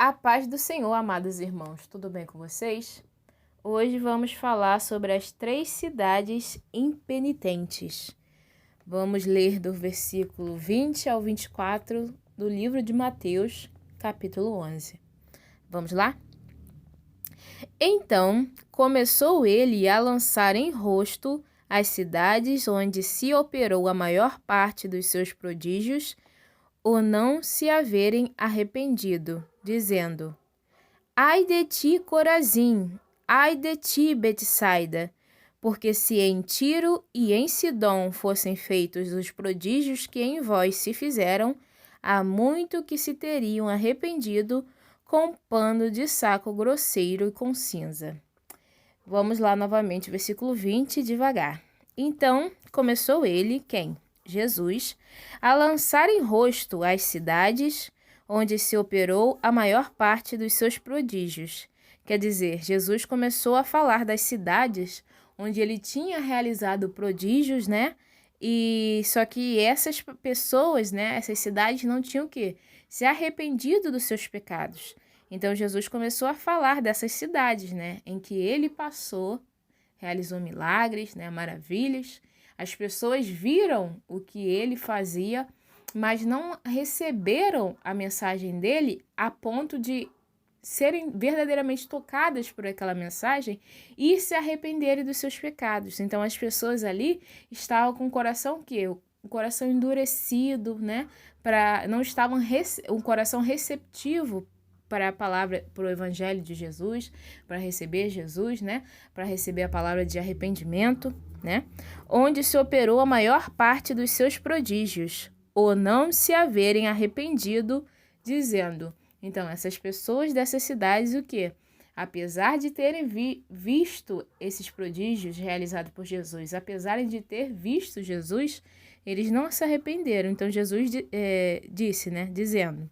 A paz do Senhor, amados irmãos, tudo bem com vocês? Hoje vamos falar sobre as 3 cidades impenitentes. Vamos ler do versículo 20 ao 24 do livro de Mateus, capítulo 11. Vamos lá? Então, começou ele a lançar em rosto as cidades onde se operou a maior parte dos seus prodígios, ou não se haverem arrependido, dizendo: Ai de ti, Corazim! Ai de ti, Betsaida! Porque se em Tiro e em Sidom fossem feitos os prodígios que em vós se fizeram, há muito que se teriam arrependido com pano de saco grosseiro e com cinza. Vamos lá novamente, versículo 20, devagar. Então começou ele, quem? Jesus, a lançar em rosto as cidades onde se operou a maior parte dos seus prodígios. Quer dizer, Jesus começou a falar das cidades onde ele tinha realizado prodígios, né? E só que essas pessoas, né, essas cidades não tinham o quê? Se arrependido dos seus pecados. Então Jesus começou a falar dessas cidades, né, em que ele passou, realizou milagres, né, maravilhas. As pessoas viram o que ele fazia, mas não receberam a mensagem dele a ponto de serem verdadeiramente tocadas por aquela mensagem e se arrependerem dos seus pecados. Então as pessoas ali estavam com o coração o coração endurecido, né? Não estavam um coração receptivo para a palavra, para o evangelho de Jesus, para receber Jesus, né? Para receber a palavra de arrependimento, né? Onde se operou a maior parte dos seus prodígios, ou não se haverem arrependido, dizendo. Então, essas pessoas dessas cidades, o quê? Apesar de terem visto esses prodígios realizados por Jesus, apesar de ter visto Jesus, eles não se arrependeram. Então, Jesus disse, né? Dizendo: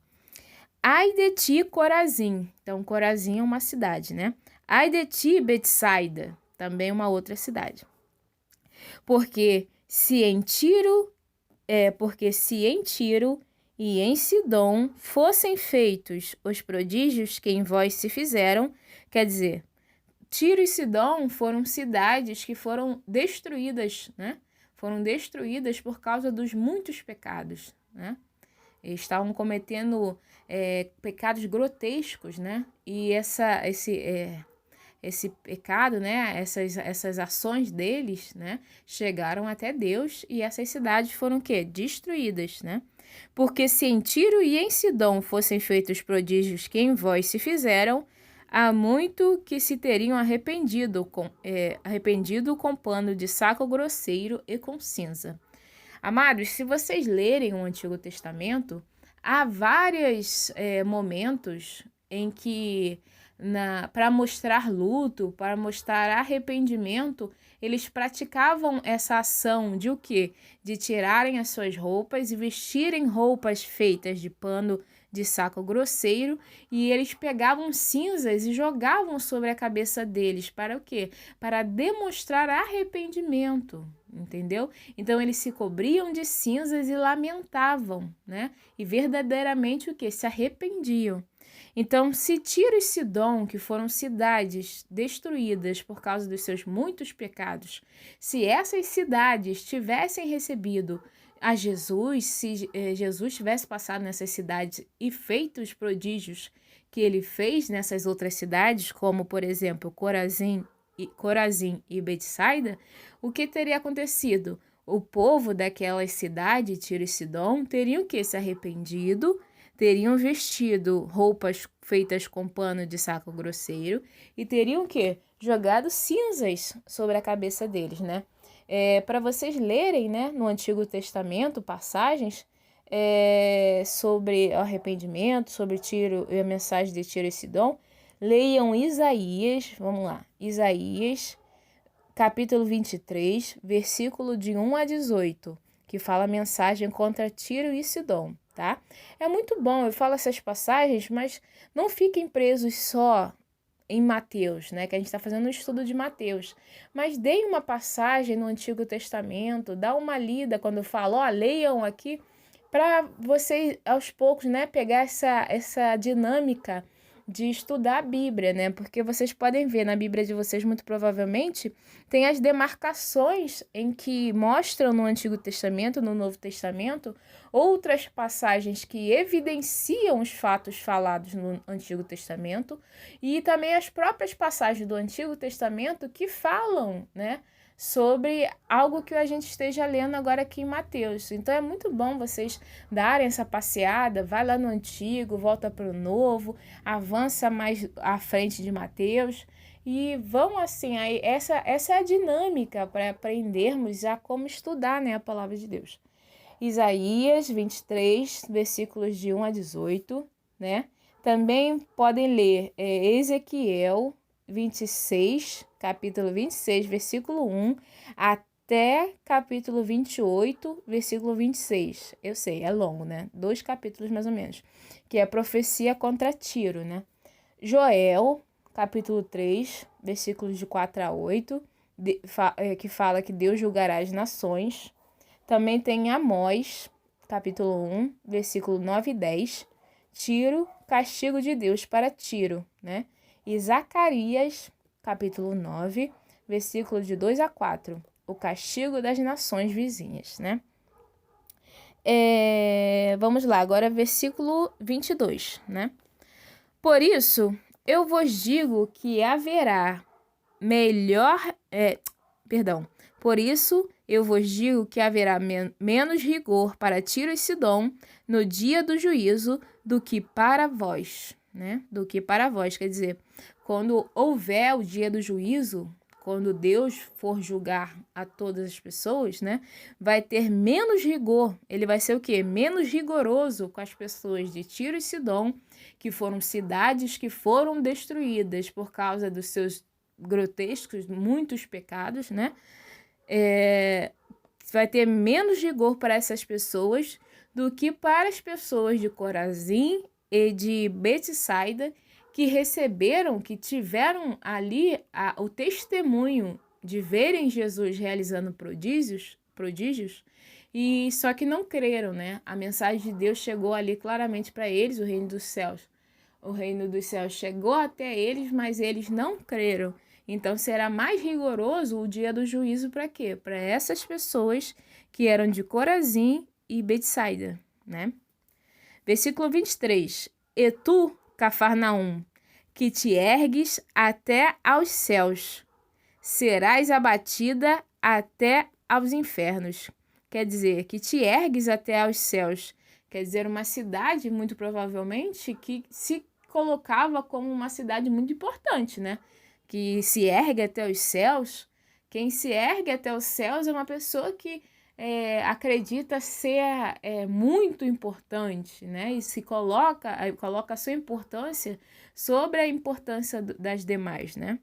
Ai de ti, Corazim. Então, Corazim é uma cidade, né? Ai de ti, Betsaida, também uma outra cidade. Porque se em Tiro e em Sidom fossem feitos os prodígios que em vós se fizeram, quer dizer, Tiro e Sidom foram cidades que foram destruídas, né? Foram destruídas por causa dos muitos pecados, né? Eles estavam cometendo pecados grotescos, né? E esse pecado, né? Essas ações deles, né? Chegaram até Deus e essas cidades foram o quê? Destruídas, né? Porque se em Tiro e em Sidom fossem feitos prodígios que em vós se fizeram, há muito que se teriam arrependido com pano de saco grosseiro e com cinza. Amados, se vocês lerem o Antigo Testamento, há vários momentos em que, para mostrar luto, para mostrar arrependimento, eles praticavam essa ação de o quê? De tirarem as suas roupas e vestirem roupas feitas de pano de saco grosseiro, e eles pegavam cinzas e jogavam sobre a cabeça deles. Para o quê? Para demonstrar arrependimento, entendeu? Então eles se cobriam de cinzas e lamentavam, né? E verdadeiramente o quê? Se arrependiam. Então, se Tiro e Sidom, que foram cidades destruídas por causa dos seus muitos pecados, se essas cidades tivessem recebido a Jesus, se Jesus tivesse passado nessas cidades e feito os prodígios que ele fez nessas outras cidades, como, por exemplo, Corazim e Betsaida, o que teria acontecido? O povo daquelas cidades, Tiro e Sidom, teriam que se arrependido, teriam vestido roupas feitas com pano de saco grosseiro e teriam que jogado cinzas sobre a cabeça deles, né? Para vocês lerem, né, no Antigo Testamento passagens sobre arrependimento, sobre Tiro e a mensagem de Tiro e Sidom, leiam Isaías, vamos lá, Isaías, capítulo 23, versículo de 1 a 18, que fala a mensagem contra Tiro e Sidom, tá? É muito bom, eu falo essas passagens, mas não fiquem presos só em Mateus, né? Que a gente está fazendo um estudo de Mateus. Mas deem uma passagem no Antigo Testamento, dá uma lida quando eu falo, leiam aqui, para vocês, aos poucos, né, pegar essa dinâmica de estudar a Bíblia, né? Porque vocês podem ver na Bíblia de vocês, muito provavelmente, tem as demarcações em que mostram no Antigo Testamento, no Novo Testamento, outras passagens que evidenciam os fatos falados no Antigo Testamento e também as próprias passagens do Antigo Testamento que falam, né, sobre algo que a gente esteja lendo agora aqui em Mateus. Então é muito bom vocês darem essa passeada, vai lá no Antigo, volta para o Novo, avança mais à frente de Mateus e vão assim, aí essa é a dinâmica para aprendermos a como estudar, né, a palavra de Deus. Isaías 23, versículos de 1 a 18, né? Também podem ler Ezequiel 26, capítulo 26, versículo 1, até capítulo 28, versículo 26. Eu sei, é longo, né? 2 capítulos mais ou menos, que é a profecia contra Tiro, né? Joel, capítulo 3, versículos de 4 a 8, que fala que Deus julgará as nações. Também tem Amós, capítulo 1, versículo 9 e 10, Tiro, castigo de Deus para Tiro, né? E Zacarias, capítulo 9, versículo de 2 a 4, o castigo das nações vizinhas, né? Vamos lá, agora versículo 22, né? Por isso, eu vos digo que haverá Por isso, eu vos digo que haverá menos rigor para Tiro e Sidom no dia do juízo do que para vós, né? Do que para vós, quer dizer, quando houver o dia do juízo, quando Deus for julgar a todas as pessoas, né? Vai ter menos rigor. Ele vai ser o quê? Menos rigoroso com as pessoas de Tiro e Sidom, que foram cidades que foram destruídas por causa dos seus grotescos, muitos pecados, né? Vai ter menos rigor para essas pessoas do que para as pessoas de Corazim e de Betsaida, que tiveram ali o testemunho de verem Jesus realizando prodígios, e só que não creram, né? A mensagem de Deus chegou ali claramente para eles, o reino dos céus. O reino dos céus chegou até eles, mas eles não creram. Então será mais rigoroso o dia do juízo para quê? Para essas pessoas que eram de Corazim e Betsaida, né? Versículo 23. E tu, Cafarnaum, que te ergues até aos céus, serás abatida até aos infernos. Quer dizer, que te ergues até aos céus. Quer dizer, uma cidade, muito provavelmente, que se colocava como uma cidade muito importante, né? Que se ergue até os céus. Quem se ergue até os céus é uma pessoa que acredita ser muito importante, né? E se coloca a sua importância sobre a importância das demais, né?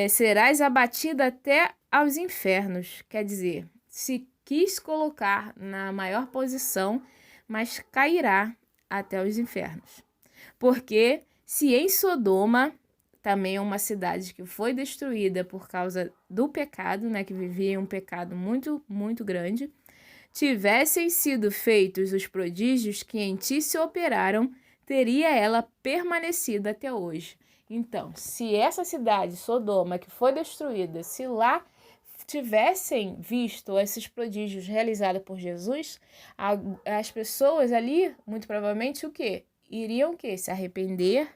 Serás abatida até aos infernos, quer dizer, se quis colocar na maior posição, mas cairá até os infernos. Porque se em Sodoma, também é uma cidade que foi destruída por causa do pecado, né, que vivia um pecado muito, muito grande, tivessem sido feitos os prodígios que em ti se operaram, teria ela permanecido até hoje. Então, se essa cidade, Sodoma, que foi destruída, se lá tivessem visto esses prodígios realizados por Jesus, as pessoas ali, muito provavelmente, o quê? Iriam o quê? Se arrepender,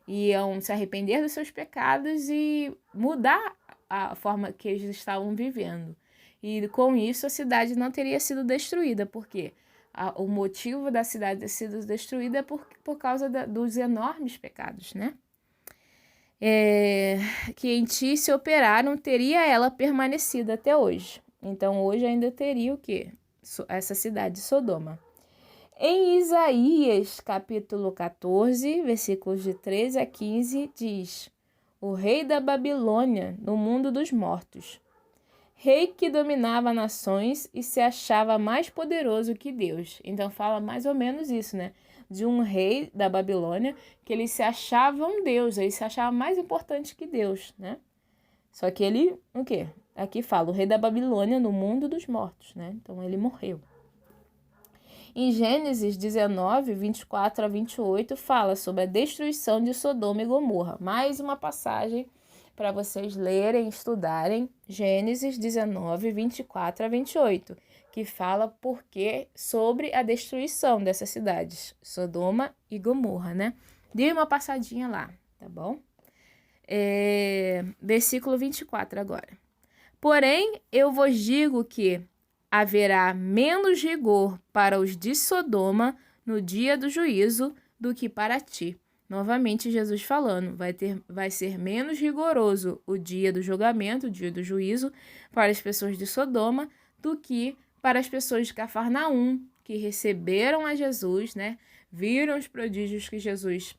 iam se arrepender dos seus pecados e mudar a forma que eles estavam vivendo. E com isso a cidade não teria sido destruída, porque o motivo da cidade ter sido destruída é por causa dos enormes pecados, né? Que em ti se operaram, teria ela permanecido até hoje. Então hoje ainda teria o quê? Essa cidade de Sodoma. Em Isaías, capítulo 14, versículos de 13 a 15, diz: o rei da Babilônia no mundo dos mortos, rei que dominava nações e se achava mais poderoso que Deus. Então fala mais ou menos isso, né? De um rei da Babilônia que ele se achava um Deus, ele se achava mais importante que Deus, né? Só que ele, o quê? Aqui fala, o rei da Babilônia no mundo dos mortos, né? Então ele morreu. Em Gênesis 19, 24 a 28, fala sobre a destruição de Sodoma e Gomorra. Mais uma passagem para vocês lerem, estudarem. Gênesis 19, 24 a 28, que fala sobre a destruição dessas cidades, Sodoma e Gomorra, né? Dê uma passadinha lá, tá bom? Versículo 24 agora. Porém, eu vos digo que haverá menos rigor para os de Sodoma no dia do juízo do que para ti. Novamente, Jesus falando, vai ser menos rigoroso o dia do julgamento, o dia do juízo, para as pessoas de Sodoma do que para as pessoas de Cafarnaum, que receberam a Jesus, né? Viram os prodígios que Jesus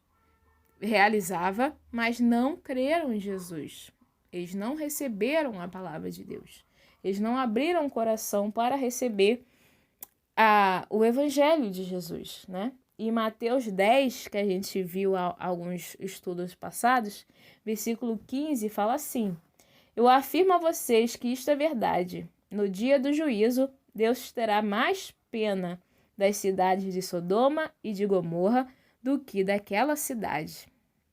realizava, mas não creram em Jesus. Eles não receberam a palavra de Deus. Eles não abriram o coração para receber o evangelho de Jesus, né? E Mateus 10, que a gente viu alguns estudos passados, versículo 15, fala assim: eu afirmo a vocês que isto é verdade. No dia do juízo, Deus terá mais pena das cidades de Sodoma e de Gomorra do que daquela cidade,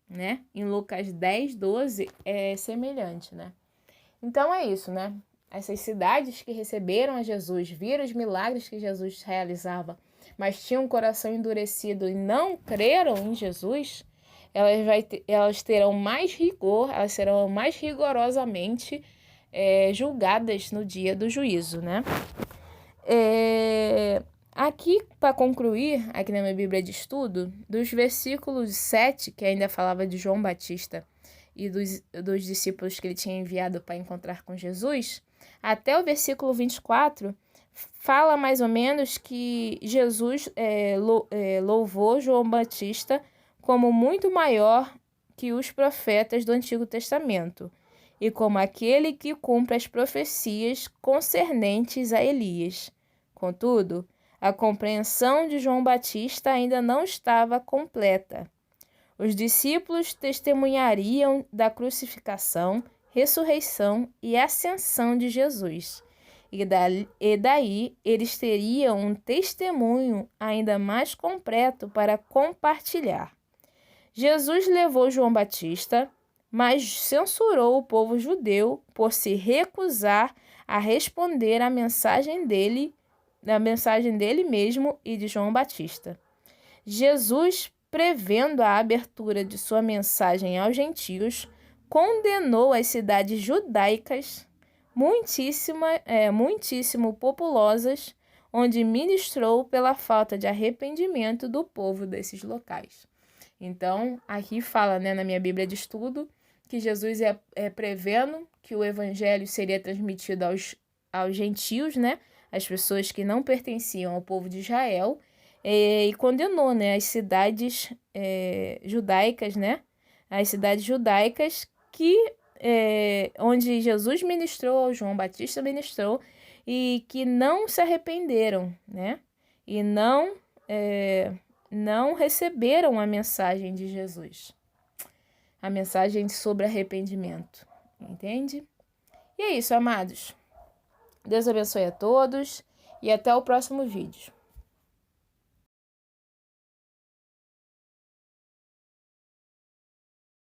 né? Em Lucas 10, 12 é semelhante, né? Então é isso, né? Essas cidades que receberam a Jesus, viram os milagres que Jesus realizava, mas tinham um coração endurecido e não creram em Jesus, elas terão mais rigor, elas serão mais rigorosamente julgadas no dia do juízo, né? Aqui, para concluir, aqui na minha Bíblia de estudo, dos versículos 7, que ainda falava de João Batista e dos discípulos que ele tinha enviado para encontrar com Jesus, até o versículo 24, fala mais ou menos que Jesus louvou João Batista como muito maior que os profetas do Antigo Testamento e como aquele que cumpre as profecias concernentes a Elias. Contudo, a compreensão de João Batista ainda não estava completa. Os discípulos testemunhariam da crucificação, ressurreição e ascensão de Jesus. E daí eles teriam um testemunho ainda mais completo para compartilhar. Jesus levou João Batista, mas censurou o povo judeu por se recusar a responder à mensagem dele mesmo e de João Batista. Jesus, prevendo a abertura de sua mensagem aos gentios, condenou as cidades judaicas muitíssimo populosas, onde ministrou pela falta de arrependimento do povo desses locais. Então, aqui fala, né, na minha Bíblia de estudo, que Jesus prevendo que o evangelho seria transmitido aos gentios, né, as pessoas que não pertenciam ao povo de Israel, e condenou, né, as cidades judaicas, né, as cidades judaicas onde Jesus ministrou, João Batista ministrou, e que não se arrependeram, né, e não receberam a mensagem de Jesus, a mensagem sobre arrependimento, entende? E é isso, amados. Deus abençoe a todos e até o próximo vídeo.